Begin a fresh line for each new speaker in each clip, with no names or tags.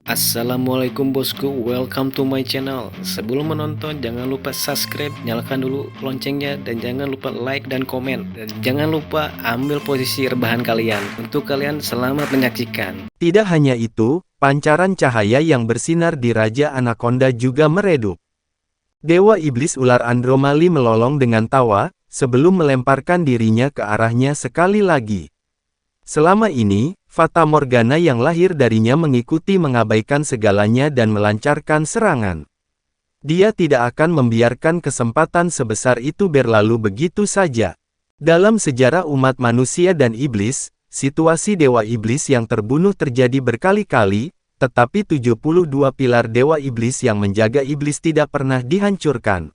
Assalamualaikum bosku, welcome to my channel. Sebelum menonton jangan lupa subscribe, nyalakan dulu loncengnya, dan jangan lupa like dan komen. Dan jangan lupa ambil posisi rebahan kalian. Untuk kalian selamat menyaksikan.
Tidak hanya itu, pancaran cahaya yang bersinar di Raja Anaconda juga meredup. Dewa Iblis Ular Andromali melolong dengan tawa, sebelum melemparkan dirinya ke arahnya sekali lagi. Selama ini, Fata Morgana yang lahir darinya mengikuti mengabaikan segalanya dan melancarkan serangan. Dia tidak akan membiarkan kesempatan sebesar itu berlalu begitu saja. Dalam sejarah umat manusia dan iblis, situasi Dewa Iblis yang terbunuh terjadi berkali-kali, tetapi 72 pilar Dewa Iblis yang menjaga iblis tidak pernah dihancurkan.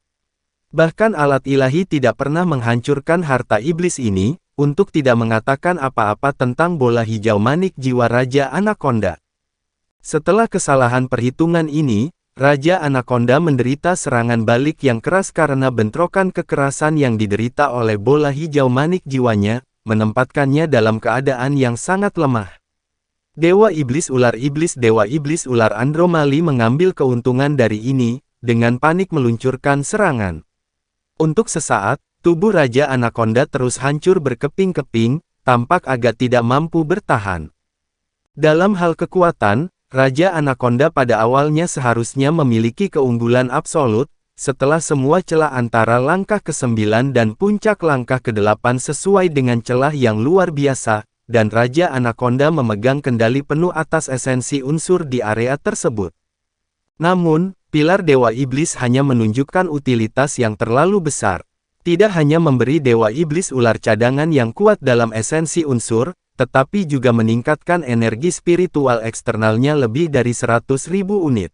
Bahkan alat ilahi tidak pernah menghancurkan harta iblis ini, untuk tidak mengatakan apa-apa tentang bola hijau manik jiwa Raja Anaconda. Setelah kesalahan perhitungan ini, Raja Anaconda menderita serangan balik yang keras karena bentrokan kekerasan yang diderita oleh bola hijau manik jiwanya, menempatkannya dalam keadaan yang sangat lemah. Dewa Iblis Ular Andromali mengambil keuntungan dari ini, dengan panik meluncurkan serangan. Untuk sesaat, tubuh Raja Anaconda terus hancur berkeping-keping, tampak agak tidak mampu bertahan. Dalam hal kekuatan, Raja Anaconda pada awalnya seharusnya memiliki keunggulan absolut, setelah semua celah antara langkah ke-9 dan puncak langkah ke-8 sesuai dengan celah yang luar biasa, dan Raja Anaconda memegang kendali penuh atas esensi unsur di area tersebut. Namun, pilar Dewa Iblis hanya menunjukkan utilitas yang terlalu besar. Tidak hanya memberi Dewa Iblis Ular cadangan yang kuat dalam esensi unsur, tetapi juga meningkatkan energi spiritual eksternalnya lebih dari 100.000 unit.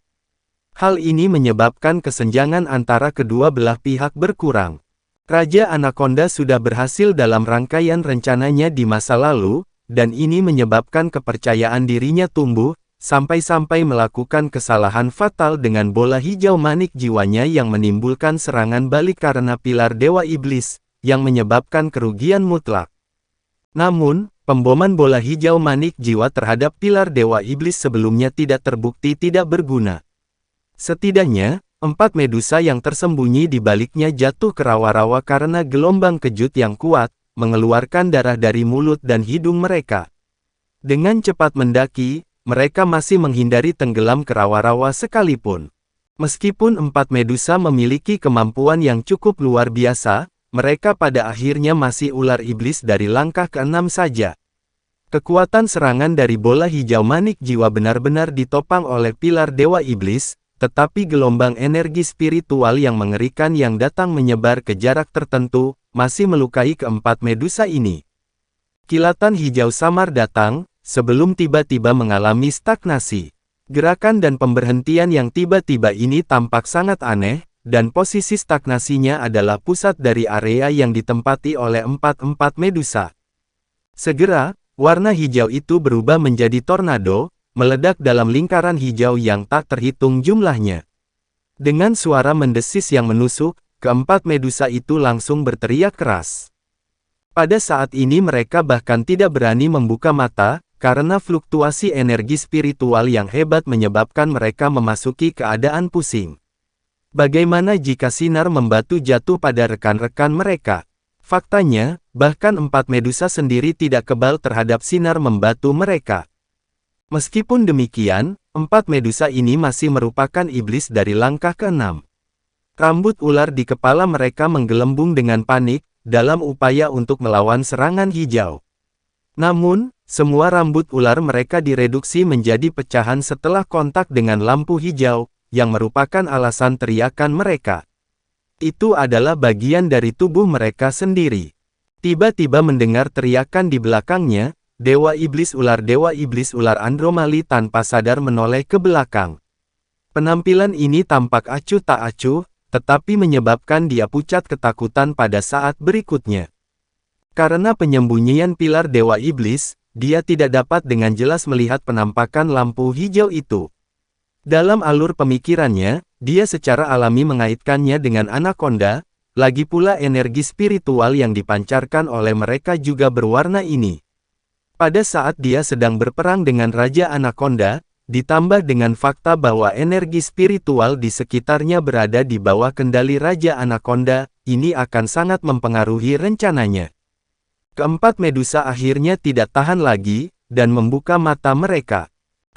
Hal ini menyebabkan kesenjangan antara kedua belah pihak berkurang. Raja Anaconda sudah berhasil dalam rangkaian rencananya di masa lalu, dan ini menyebabkan kepercayaan dirinya tumbuh, sampai-sampai melakukan kesalahan fatal dengan bola hijau manik jiwanya yang menimbulkan serangan balik karena pilar Dewa Iblis, yang menyebabkan kerugian mutlak. Namun, pemboman bola hijau manik jiwa terhadap pilar Dewa Iblis sebelumnya tidak terbukti tidak berguna. Setidaknya, 4 Medusa yang tersembunyi di baliknya jatuh ke rawa-rawa karena gelombang kejut yang kuat, mengeluarkan darah dari mulut dan hidung mereka. Dengan cepat mendaki, mereka masih menghindari tenggelam ke rawa-rawa sekalipun. Meskipun 4 Medusa memiliki kemampuan yang cukup luar biasa, mereka pada akhirnya masih ular iblis dari langkah ke-6 saja. Kekuatan serangan dari bola hijau manik jiwa benar-benar ditopang oleh pilar Dewa Iblis, tetapi gelombang energi spiritual yang mengerikan yang datang menyebar ke jarak tertentu, masih melukai keempat Medusa ini. Kilatan hijau samar datang, sebelum tiba-tiba mengalami stagnasi. Gerakan dan pemberhentian yang tiba-tiba ini tampak sangat aneh, dan posisi stagnasinya adalah pusat dari area yang ditempati oleh 4 Medusa. Segera, warna hijau itu berubah menjadi tornado, meledak dalam lingkaran hijau yang tak terhitung jumlahnya. Dengan suara mendesis yang menusuk, keempat Medusa itu langsung berteriak keras. Pada saat ini mereka bahkan tidak berani membuka mata, karena fluktuasi energi spiritual yang hebat menyebabkan mereka memasuki keadaan pusing. Bagaimana jika sinar membatu jatuh pada rekan-rekan mereka? Faktanya, bahkan 4 Medusa sendiri tidak kebal terhadap sinar membatu mereka. Meskipun demikian, 4 Medusa ini masih merupakan iblis dari langkah ke-6. Rambut ular di kepala mereka menggelembung dengan panik, dalam upaya untuk melawan serangan hijau. Namun, semua rambut ular mereka direduksi menjadi pecahan setelah kontak dengan lampu hijau, yang merupakan alasan teriakan mereka. Itu adalah bagian dari tubuh mereka sendiri. Tiba-tiba mendengar teriakan di belakangnya, Dewa Iblis Ular Andromali tanpa sadar menoleh ke belakang. Penampilan ini tampak acuh tak acuh, tetapi menyebabkan dia pucat ketakutan pada saat berikutnya. Karena penyembunyian pilar Dewa Iblis, dia tidak dapat dengan jelas melihat penampakan lampu hijau itu. Dalam alur pemikirannya, dia secara alami mengaitkannya dengan Anaconda, lagi pula energi spiritual yang dipancarkan oleh mereka juga berwarna ini. Pada saat dia sedang berperang dengan Raja Anaconda, ditambah dengan fakta bahwa energi spiritual di sekitarnya berada di bawah kendali Raja Anaconda, ini akan sangat mempengaruhi rencananya. Keempat Medusa akhirnya tidak tahan lagi, dan membuka mata mereka.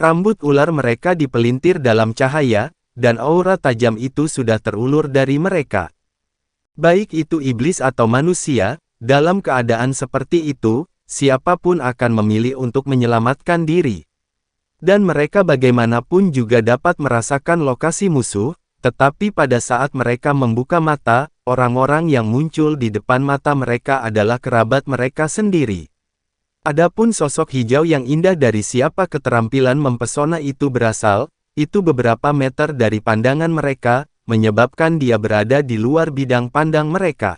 Rambut ular mereka dipelintir dalam cahaya, dan aura tajam itu sudah terulur dari mereka. Baik itu iblis atau manusia, dalam keadaan seperti itu, siapapun akan memilih untuk menyelamatkan diri. Dan mereka bagaimanapun juga dapat merasakan lokasi musuh, tetapi pada saat mereka membuka mata, orang-orang yang muncul di depan mata mereka adalah kerabat mereka sendiri. Adapun sosok hijau yang indah dari siapa keterampilan mempesona itu berasal, itu beberapa meter dari pandangan mereka, menyebabkan dia berada di luar bidang pandang mereka.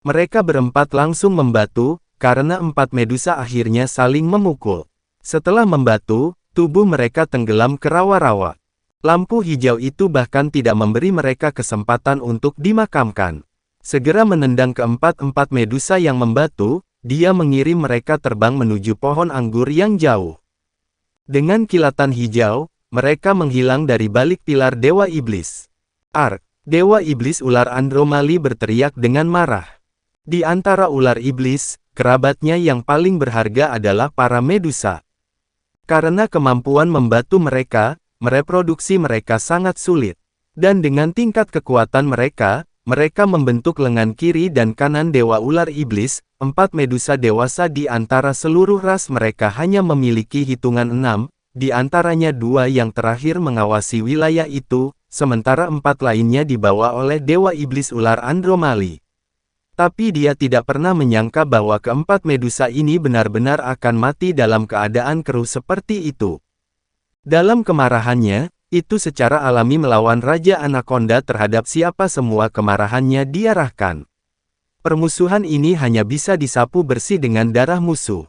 Mereka berempat langsung membatu, karena empat Medusa akhirnya saling memukul. Setelah membatu, tubuh mereka tenggelam ke rawa-rawa. Lampu hijau itu bahkan tidak memberi mereka kesempatan untuk dimakamkan. Segera menendang keempat-empat Medusa yang membatu, dia mengirim mereka terbang menuju pohon anggur yang jauh. Dengan kilatan hijau, mereka menghilang dari balik pilar Dewa Iblis. Ark, Dewa Iblis ular Andromali berteriak dengan marah. Di antara ular iblis, kerabatnya yang paling berharga adalah para Medusa. Karena kemampuan membatu mereka, mereproduksi mereka sangat sulit. Dan dengan tingkat kekuatan mereka, mereka membentuk lengan kiri dan kanan Dewa Ular Iblis. Empat Medusa dewasa di antara seluruh ras mereka hanya memiliki hitungan 6, di antaranya 2 yang terakhir mengawasi wilayah itu, sementara 4 lainnya dibawa oleh Dewa Iblis Ular Andromali. Tapi dia tidak pernah menyangka bahwa keempat Medusa ini benar-benar akan mati dalam keadaan keruh seperti itu. Dalam kemarahannya, itu secara alami melawan Raja Anaconda terhadap siapa semua kemarahannya diarahkan. Permusuhan ini hanya bisa disapu bersih dengan darah musuh.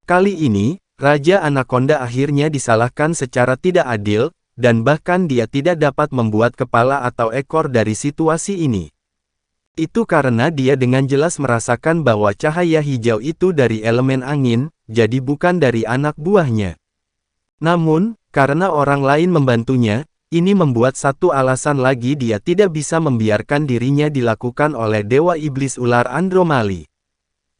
Kali ini, Raja Anaconda akhirnya disalahkan secara tidak adil, dan bahkan dia tidak dapat membuat kepala atau ekor dari situasi ini. Itu karena dia dengan jelas merasakan bahwa cahaya hijau itu dari elemen angin, jadi bukan dari anak buahnya. Namun, karena orang lain membantunya, ini membuat satu alasan lagi dia tidak bisa membiarkan dirinya dilakukan oleh Dewa Iblis Ular Andromali.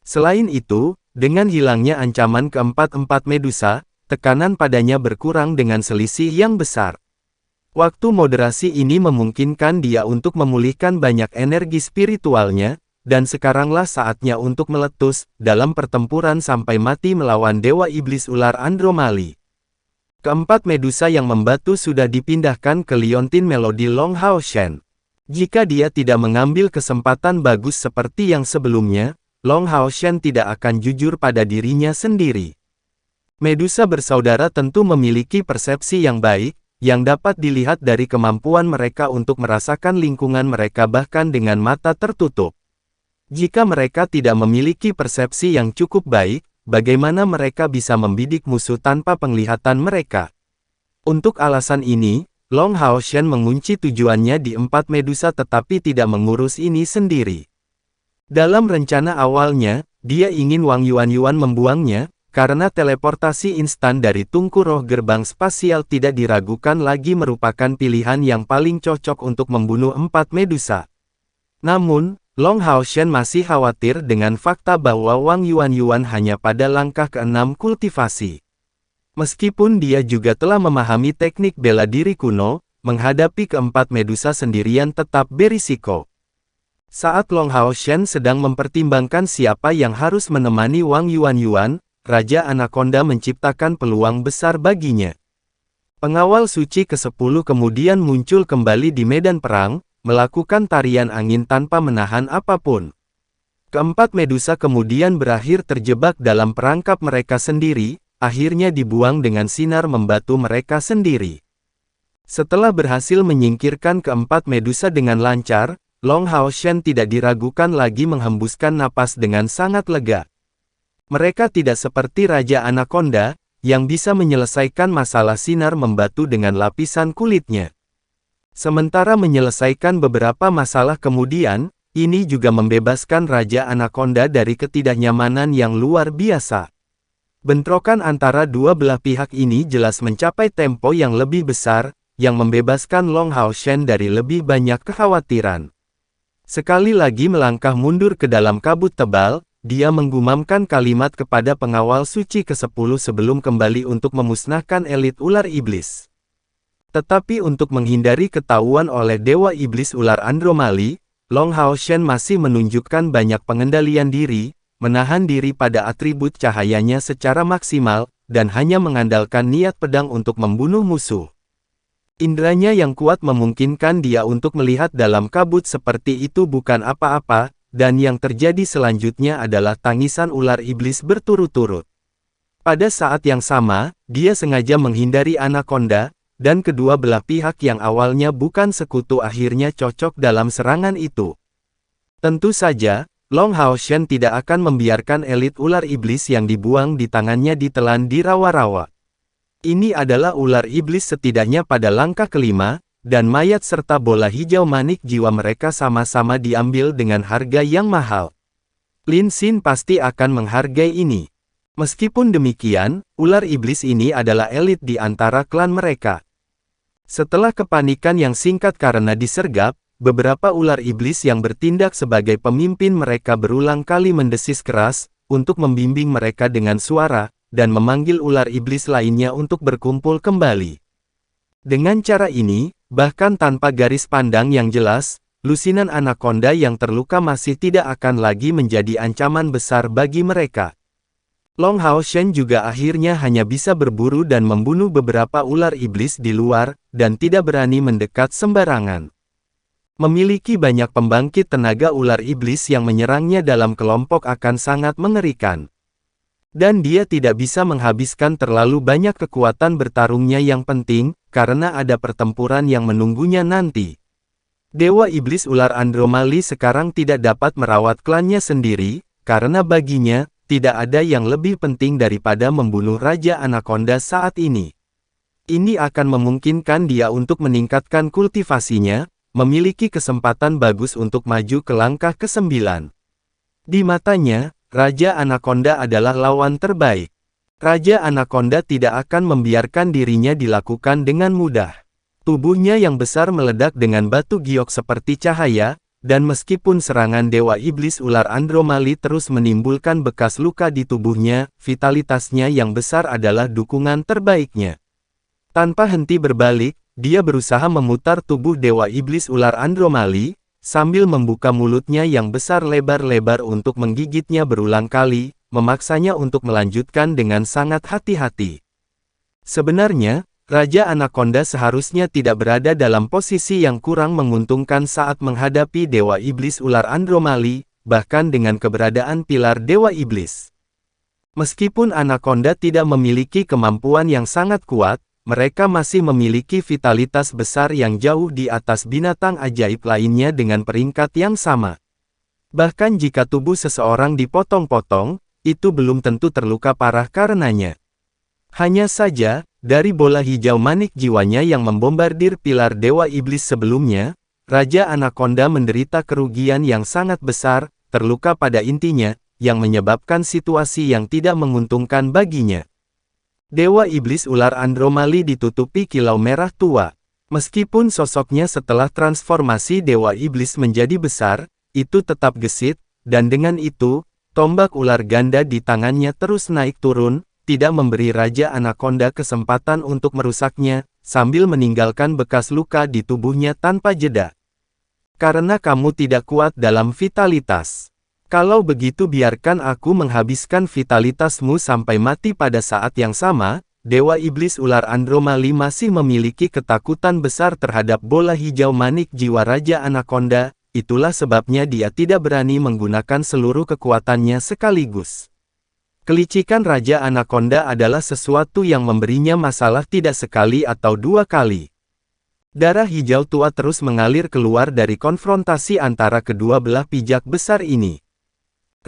Selain itu, dengan hilangnya ancaman keempat-empat Medusa, tekanan padanya berkurang dengan selisih yang besar. Waktu moderasi ini memungkinkan dia untuk memulihkan banyak energi spiritualnya, dan sekaranglah saatnya untuk meletus, dalam pertempuran sampai mati melawan Dewa Iblis Ular Andromali. Keempat Medusa yang membatu sudah dipindahkan ke Liontin Melody Long Hao Shen. Jika dia tidak mengambil kesempatan bagus seperti yang sebelumnya, Long Hao Shen tidak akan jujur pada dirinya sendiri. Medusa bersaudara tentu memiliki persepsi yang baik, yang dapat dilihat dari kemampuan mereka untuk merasakan lingkungan mereka bahkan dengan mata tertutup. Jika mereka tidak memiliki persepsi yang cukup baik, bagaimana mereka bisa membidik musuh tanpa penglihatan mereka? Untuk alasan ini, Long Hao Shen mengunci tujuannya di empat Medusa tetapi tidak mengurus ini sendiri. Dalam rencana awalnya, dia ingin Wang Yuanyuan membuangnya, karena teleportasi instan dari tungku roh gerbang spasial tidak diragukan lagi merupakan pilihan yang paling cocok untuk membunuh empat Medusa. Namun, Long Hao Shen masih khawatir dengan fakta bahwa Wang Yuanyuan hanya pada langkah ke-6 kultivasi. Meskipun dia juga telah memahami teknik bela diri kuno, menghadapi keempat Medusa sendirian tetap berisiko. Saat Long Hao Shen sedang mempertimbangkan siapa yang harus menemani Wang Yuanyuan, Raja Anaconda menciptakan peluang besar baginya. Pengawal suci ke-10 kemudian muncul kembali di medan perang, melakukan tarian angin tanpa menahan apapun. Keempat Medusa kemudian berakhir terjebak dalam perangkap mereka sendiri, akhirnya dibuang dengan sinar membatu mereka sendiri. Setelah berhasil menyingkirkan keempat Medusa dengan lancar, Long Hao Shen tidak diragukan lagi menghembuskan napas dengan sangat lega. Mereka tidak seperti Raja Anaconda, yang bisa menyelesaikan masalah sinar membatu dengan lapisan kulitnya. Sementara menyelesaikan beberapa masalah kemudian, ini juga membebaskan Raja Anaconda dari ketidaknyamanan yang luar biasa. Bentrokan antara dua belah pihak ini jelas mencapai tempo yang lebih besar, yang membebaskan Long Hao Shen dari lebih banyak kekhawatiran. Sekali lagi melangkah mundur ke dalam kabut tebal, dia menggumamkan kalimat kepada pengawal suci ke-10 sebelum kembali untuk memusnahkan elit ular iblis. Tetapi untuk menghindari ketahuan oleh Dewa Iblis Ular Andromali, Long Hao Shen masih menunjukkan banyak pengendalian diri, menahan diri pada atribut cahayanya secara maksimal, dan hanya mengandalkan niat pedang untuk membunuh musuh. Indranya yang kuat memungkinkan dia untuk melihat dalam kabut seperti itu bukan apa-apa, dan yang terjadi selanjutnya adalah tangisan ular iblis berturut-turut. Pada saat yang sama, dia sengaja menghindari anaconda, dan kedua belah pihak yang awalnya bukan sekutu akhirnya cocok dalam serangan itu. Tentu saja, Long Hao Shen tidak akan membiarkan elit ular iblis yang dibuang di tangannya ditelan di rawa-rawa. Ini adalah ular iblis setidaknya pada langkah kelima, dan mayat serta bola hijau manik jiwa mereka sama-sama diambil dengan harga yang mahal. Lin Xin pasti akan menghargai ini. Meskipun demikian, ular iblis ini adalah elit di antara klan mereka. Setelah kepanikan yang singkat karena disergap, beberapa ular iblis yang bertindak sebagai pemimpin mereka berulang kali mendesis keras, untuk membimbing mereka dengan suara, dan memanggil ular iblis lainnya untuk berkumpul kembali. Dengan cara ini, bahkan tanpa garis pandang yang jelas, lusinan anaconda yang terluka masih tidak akan lagi menjadi ancaman besar bagi mereka. Long Hao Shen juga akhirnya hanya bisa berburu dan membunuh beberapa ular iblis di luar, dan tidak berani mendekat sembarangan. Memiliki banyak pembangkit tenaga ular iblis yang menyerangnya dalam kelompok akan sangat mengerikan. Dan dia tidak bisa menghabiskan terlalu banyak kekuatan bertarungnya yang penting, karena ada pertempuran yang menunggunya nanti. Dewa Iblis Ular Andromali sekarang tidak dapat merawat klannya sendiri, karena baginya, tidak ada yang lebih penting daripada membunuh Raja Anaconda saat ini. Ini akan memungkinkan dia untuk meningkatkan kultivasinya, memiliki kesempatan bagus untuk maju ke langkah ke-9. Di matanya, Raja Anaconda adalah lawan terbaik. Raja Anaconda tidak akan membiarkan dirinya dilakukan dengan mudah. Tubuhnya yang besar meledak dengan batu giok seperti cahaya, dan meskipun serangan Dewa Iblis Ular Andromali terus menimbulkan bekas luka di tubuhnya, vitalitasnya yang besar adalah dukungan terbaiknya. Tanpa henti berbalik, dia berusaha memutar tubuh Dewa Iblis Ular Andromali, sambil membuka mulutnya yang besar lebar-lebar untuk menggigitnya berulang kali, memaksanya untuk melanjutkan dengan sangat hati-hati. Sebenarnya, Raja Anaconda seharusnya tidak berada dalam posisi yang kurang menguntungkan saat menghadapi Dewa Iblis Ular Andromali, bahkan dengan keberadaan pilar Dewa Iblis. Meskipun Anaconda tidak memiliki kemampuan yang sangat kuat, mereka masih memiliki vitalitas besar yang jauh di atas binatang ajaib lainnya dengan peringkat yang sama. Bahkan jika tubuh seseorang dipotong-potong, itu belum tentu terluka parah karenanya. Hanya saja, dari bola hijau manik jiwanya yang membombardir pilar Dewa Iblis sebelumnya, Raja Anaconda menderita kerugian yang sangat besar, terluka pada intinya, yang menyebabkan situasi yang tidak menguntungkan baginya. Dewa Iblis Ular Andromali ditutupi kilau merah tua. Meskipun sosoknya setelah transformasi Dewa Iblis menjadi besar, itu tetap gesit, dan dengan itu, tombak ular ganda di tangannya terus naik turun, tidak memberi Raja Anaconda kesempatan untuk merusaknya, sambil meninggalkan bekas luka di tubuhnya tanpa jeda. Karena kamu tidak kuat dalam vitalitas. Kalau begitu biarkan aku menghabiskan vitalitasmu sampai mati. Pada saat yang sama, Dewa Iblis Ular Andromali masih memiliki ketakutan besar terhadap bola hijau manik jiwa Raja Anaconda, itulah sebabnya dia tidak berani menggunakan seluruh kekuatannya sekaligus. Kelicikan Raja Anaconda adalah sesuatu yang memberinya masalah tidak sekali atau dua kali. Darah hijau tua terus mengalir keluar dari konfrontasi antara kedua belah pijak besar ini.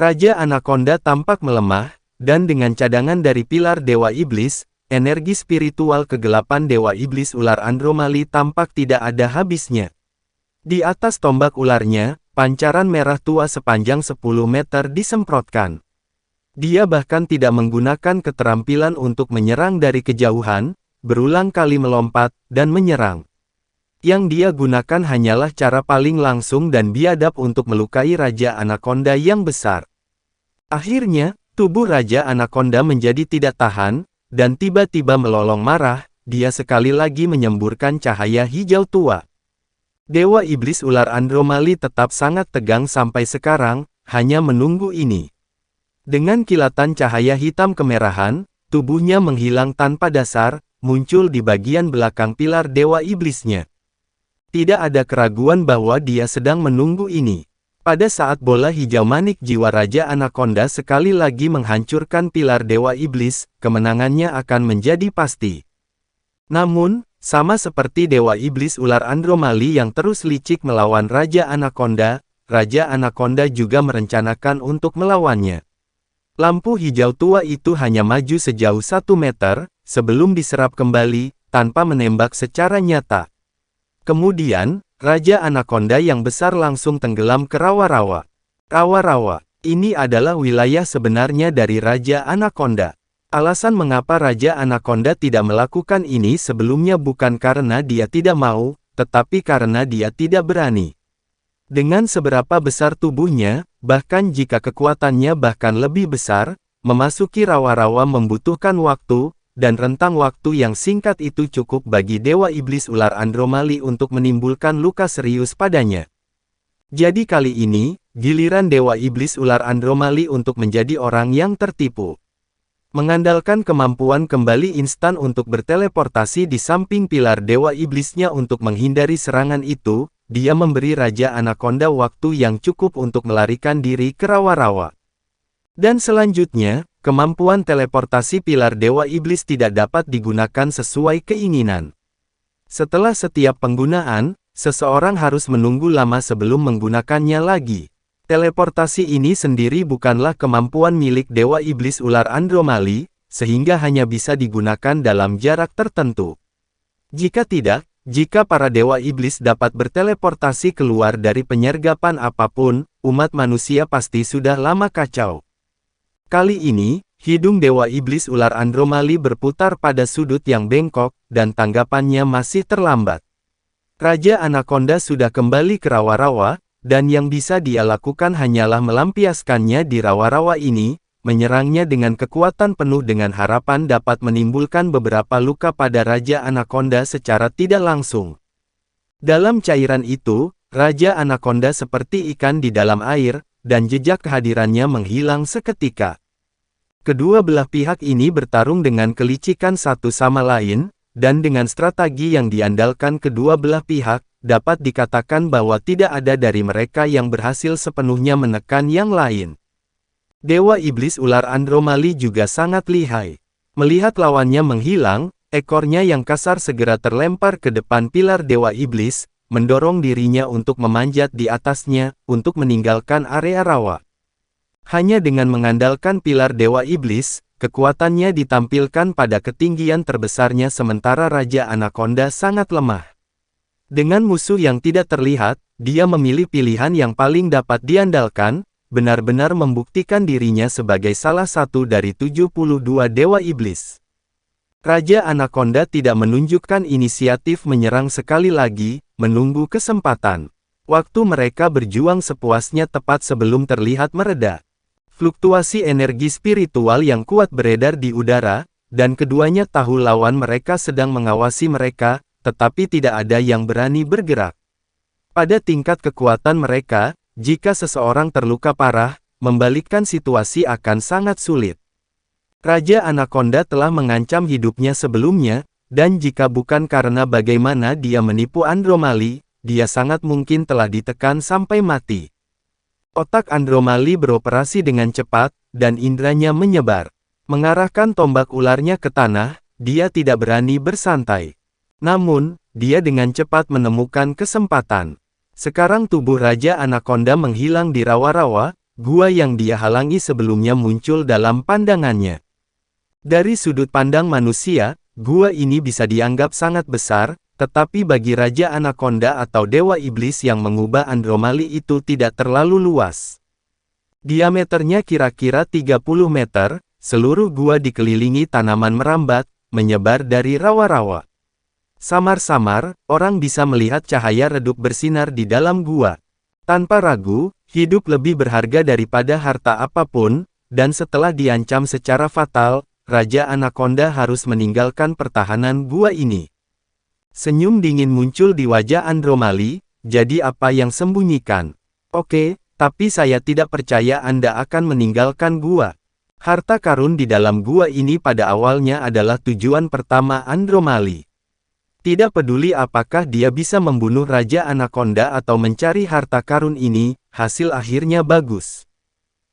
Raja Anaconda tampak melemah, dan dengan cadangan dari pilar Dewa Iblis, energi spiritual kegelapan Dewa Iblis Ular Andromali tampak tidak ada habisnya. Di atas tombak ularnya, pancaran merah tua sepanjang 10 meter disemprotkan. Dia bahkan tidak menggunakan keterampilan untuk menyerang dari kejauhan, berulang kali melompat, dan menyerang. Yang dia gunakan hanyalah cara paling langsung dan biadab untuk melukai Raja Anaconda yang besar. Akhirnya, tubuh Raja Anaconda menjadi tidak tahan, dan tiba-tiba melolong marah, dia sekali lagi menyemburkan cahaya hijau tua. Dewa Iblis Ular Andromali tetap sangat tegang sampai sekarang, hanya menunggu ini. Dengan kilatan cahaya hitam kemerahan, tubuhnya menghilang tanpa dasar, muncul di bagian belakang pilar Dewa Iblisnya. Tidak ada keraguan bahwa dia sedang menunggu ini. Pada saat bola hijau manik jiwa Raja Anaconda sekali lagi menghancurkan pilar Dewa Iblis, kemenangannya akan menjadi pasti. Namun, sama seperti Dewa Iblis Ular Andromali yang terus licik melawan Raja Anaconda juga merencanakan untuk melawannya. Lampu hijau tua itu hanya maju sejauh 1 meter, sebelum diserap kembali, tanpa menembak secara nyata. Kemudian, Raja Anaconda yang besar langsung tenggelam ke rawa-rawa. Rawa-rawa, ini adalah wilayah sebenarnya dari Raja Anaconda. Alasan mengapa Raja Anaconda tidak melakukan ini sebelumnya bukan karena dia tidak mau, tetapi karena dia tidak berani. Dengan seberapa besar tubuhnya, bahkan jika kekuatannya bahkan lebih besar, memasuki rawa-rawa membutuhkan waktu, dan rentang waktu yang singkat itu cukup bagi Dewa Iblis Ular Andromali untuk menimbulkan luka serius padanya. Jadi kali ini, giliran Dewa Iblis Ular Andromali untuk menjadi orang yang tertipu. Mengandalkan kemampuan kembali instan untuk berteleportasi di samping pilar Dewa Iblisnya untuk menghindari serangan itu, dia memberi Raja Anaconda waktu yang cukup untuk melarikan diri ke rawa-rawa. Dan selanjutnya, kemampuan teleportasi pilar Dewa Iblis tidak dapat digunakan sesuai keinginan. Setelah setiap penggunaan, seseorang harus menunggu lama sebelum menggunakannya lagi. Teleportasi ini sendiri bukanlah kemampuan milik Dewa Iblis Ular Andromali, sehingga hanya bisa digunakan dalam jarak tertentu. Jika tidak, jika para Dewa Iblis dapat berteleportasi keluar dari penyergapan apapun, umat manusia pasti sudah lama kacau. Kali ini, hidung Dewa Iblis Ular Andromali berputar pada sudut yang bengkok, dan tanggapannya masih terlambat. Raja Anaconda sudah kembali ke rawa-rawa, dan yang bisa dia lakukan hanyalah melampiaskannya di rawa-rawa ini, menyerangnya dengan kekuatan penuh dengan harapan dapat menimbulkan beberapa luka pada Raja Anaconda secara tidak langsung. Dalam cairan itu, Raja Anaconda seperti ikan di dalam air, dan jejak kehadirannya menghilang seketika. Kedua belah pihak ini bertarung dengan kelicikan satu sama lain, dan dengan strategi yang diandalkan kedua belah pihak, dapat dikatakan bahwa tidak ada dari mereka yang berhasil sepenuhnya menekan yang lain. Dewa Iblis Ular Andromali juga sangat lihai. Melihat lawannya menghilang, ekornya yang kasar segera terlempar ke depan pilar Dewa Iblis, mendorong dirinya untuk memanjat di atasnya, untuk meninggalkan area rawa. Hanya dengan mengandalkan pilar Dewa Iblis, kekuatannya ditampilkan pada ketinggian terbesarnya sementara Raja Anaconda sangat lemah. Dengan musuh yang tidak terlihat, dia memilih pilihan yang paling dapat diandalkan, benar-benar membuktikan dirinya sebagai salah satu dari 72 Dewa Iblis. Raja Anaconda tidak menunjukkan inisiatif menyerang sekali lagi, menunggu kesempatan. Waktu mereka berjuang sepuasnya tepat sebelum terlihat mereda. Fluktuasi energi spiritual yang kuat beredar di udara, dan keduanya tahu lawan mereka sedang mengawasi mereka, tetapi tidak ada yang berani bergerak. Pada tingkat kekuatan mereka, jika seseorang terluka parah, membalikkan situasi akan sangat sulit. Raja Anaconda telah mengancam hidupnya sebelumnya, dan jika bukan karena bagaimana dia menipu Andromali, dia sangat mungkin telah ditekan sampai mati. Otak Andromali beroperasi dengan cepat, dan indranya menyebar. Mengarahkan tombak ularnya ke tanah, dia tidak berani bersantai. Namun, dia dengan cepat menemukan kesempatan. Sekarang tubuh Raja Anaconda menghilang di rawa-rawa, gua yang dia halangi sebelumnya muncul dalam pandangannya. Dari sudut pandang manusia, gua ini bisa dianggap sangat besar, tetapi bagi Raja Anaconda atau Dewa Iblis yang mengubah Andromali itu tidak terlalu luas. Diameternya kira-kira 30 meter, seluruh gua dikelilingi tanaman merambat, menyebar dari rawa-rawa. Samar-samar, orang bisa melihat cahaya redup bersinar di dalam gua. Tanpa ragu, hidup lebih berharga daripada harta apapun, dan setelah diancam secara fatal, Raja Anaconda harus meninggalkan pertahanan gua ini. Senyum dingin muncul di wajah Andromali, jadi apa yang sembunyikan? Oke, tapi saya tidak percaya Anda akan meninggalkan gua. Harta karun di dalam gua ini pada awalnya adalah tujuan pertama Andromali. Tidak peduli apakah dia bisa membunuh Raja Anaconda atau mencari harta karun ini, hasil akhirnya bagus.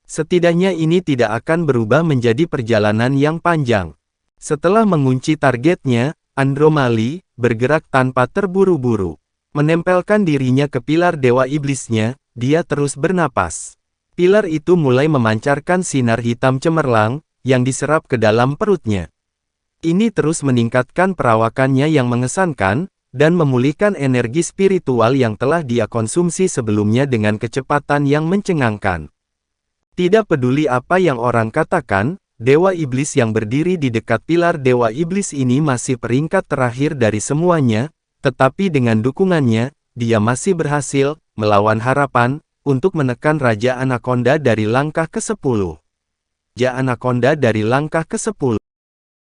Setidaknya ini tidak akan berubah menjadi perjalanan yang panjang. Setelah mengunci targetnya, Andromali bergerak tanpa terburu-buru. Menempelkan dirinya ke pilar Dewa Iblisnya, dia terus bernapas. Pilar itu mulai memancarkan sinar hitam cemerlang, yang diserap ke dalam perutnya. Ini terus meningkatkan perawakannya yang mengesankan, dan memulihkan energi spiritual yang telah dia konsumsi sebelumnya dengan kecepatan yang mencengangkan. Tidak peduli apa yang orang katakan, Dewa Iblis yang berdiri di dekat pilar Dewa Iblis ini masih peringkat terakhir dari semuanya, tetapi dengan dukungannya, dia masih berhasil melawan harapan untuk menekan Raja Anaconda dari langkah ke-10. Raja Anaconda dari langkah ke-10.